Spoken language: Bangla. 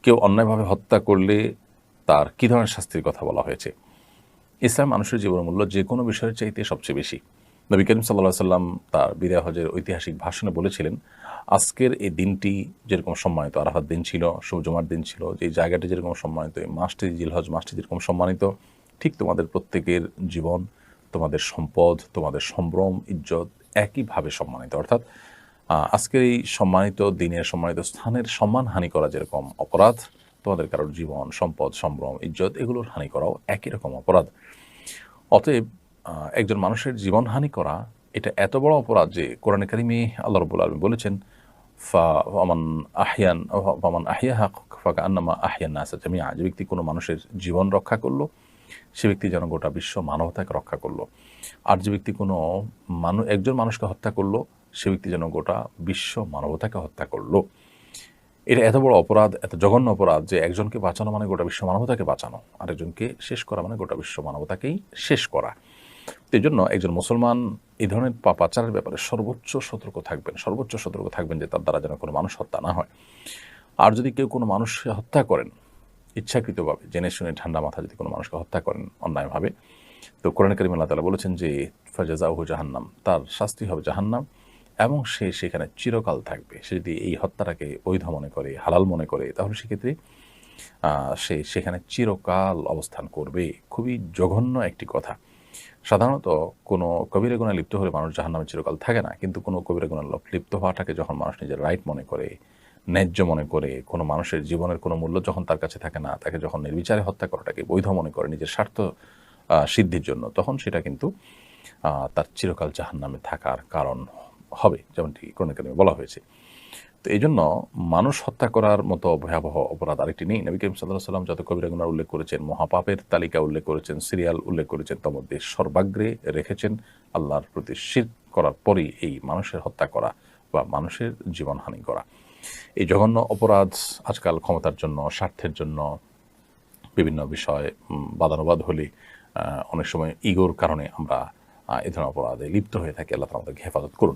কেউ অন্যায়ভাবে হত্যা করলে তার কী ধরনের শাস্তির কথা বলা হয়েছে। ইসলাম মানুষের জীবনমূল্য যে কোনো বিষয়ের চাইতে সবচেয়ে বেশি। নবী করিম সাল্লাল্লাহু আলাইহি সাল্লাম তার বিদায় হজের ঐতিহাসিক ভাষণে বলেছিলেন, আজকের এই দিনটি যেরকম সম্মানিত, আরাফাত দিন ছিল, জুমার দিন ছিল, যে জায়গাটি যেরকম সম্মানিত, এই মাসটি জিলহজ মাসটি যেরকম সম্মানিত, ঠিক তোমাদের প্রত্যেকের জীবন, তোমাদের সম্পদ, তোমাদের সম্ভ্রম, ইজ্জত একইভাবে সম্মানিত। অর্থাৎ আজকের এই সম্মানিত দিনের, সম্মানিত স্থানের সম্মানহানি করা যেরকম অপরাধ, তোমাদের কারোর জীবন, সম্পদ, সম্ভ্রম, ইজ্জত এগুলোর হানি করাও একই রকম অপরাধ। অতএব একজন মানুষের জীবনহানি করা এটা এত বড় অপরাধ যে কোরআনে কারিমে আল্লাহ রাব্বুল আলামিন বলেছেন, ফামান আহইয়াহা ফাকান্নামা আহইয়ান নাসা জামিআ, যে ব্যক্তি কোনো মানুষের জীবন রক্ষা করলো সে ব্যক্তি যেন গোটা বিশ্ব মানবতাকে রক্ষা করলো। আর যে ব্যক্তি কোনো একজন মানুষকে হত্যা করলো সে ব্যক্তি যেন গোটা বিশ্ব মানবতাকে হত্যা করলো। এটা এত বড় অপরাধ, এত জঘন্য অপরাধ যে একজনকে বাঁচানো মানে গোটা বিশ্ব মানবতাকে বাঁচানো, আরেকজনকে শেষ করা মানে গোটা বিশ্ব মানবতাকেই শেষ করা। তো এই জন্য একজন মুসলমান এই ধরনের পাপাচারের ব্যাপারে সর্বোচ্চ সতর্ক থাকবেন যে তার দ্বারা যেন কোনো মানুষ হত্যা না হয়। আর যদি কেউ কোনো মানুষকে হত্যা করেন ইচ্ছাকৃতভাবে, জেনে শুনে ঠান্ডা মাথা যদি কোনো মানুষকে হত্যা করেন অন্যায়ভাবে, তো কোরআন কারীমে আল্লাহ তাআলা বলেছেন যে ফাজাযাউহু জাহান্নাম, তার শাস্তি হবে জাহান্নাম এবং সে সেখানে চিরকাল থাকবে। সে যদি এই হত্যাটাকে বৈধ মনে করে, হালাল মনে করে, তাহলে সেক্ষেত্রে সে সেখানে চিরকাল অবস্থান করবে। খুবই জঘন্য একটি কথা। সাধারণত কোনো কবিরা গুনাহে লিপ্ত হলে মানুষ জাহান্নামে চিরকাল থাকে না, কিন্তু কোনো কবিরা গুনাহে লিপ্ত হওয়াটাকে যখন মানুষ নিজের রাইট মনে করে, ন্যায্য মনে করে, কোনো মানুষের জীবনের কোনো মূল্য যখন তার কাছে থাকে না, তাকে যখন নির্বিচারে হত্যা করাটাকে বৈধ মনে করে নিজের স্বার্থ সিদ্ধির জন্য, তখন সেটা কিন্তু তার চিরকাল জাহান্নামে থাকার কারণ হবে, যেমনটি কোরআন কারীমে বলা হয়েছে। তো এই জন্য মানুষ হত্যা করার মতো ভয়াবহ অপরাধ আরেকটি নেই। নবী করিম সাল্লাল্লাহু আলাইহি ওয়াসাল্লাম যত কবিরা গুনাহ উল্লেখ করেছেন, মহাপাপের তালিকা উল্লেখ করেছেন, সিরিয়াল উল্লেখ করেছেন, তার মধ্যে সর্বাগ্রে রেখেছেন আল্লাহর প্রতি শিরক করার পরেই এই মানুষের হত্যা করা বা মানুষের জীবনহানি করা। এই জঘন্য অপরাধ আজকাল ক্ষমতার জন্য, স্বার্থের জন্য, বিভিন্ন বিষয়ে বাদানুবাদ হলে অনেক সময় ইগোর কারণে আমরা এ ধরনের অপরাধে লিপ্ত হয়ে থাকি। আল্লাহ তাআলা আমাদেরকে হেফাজত করুন।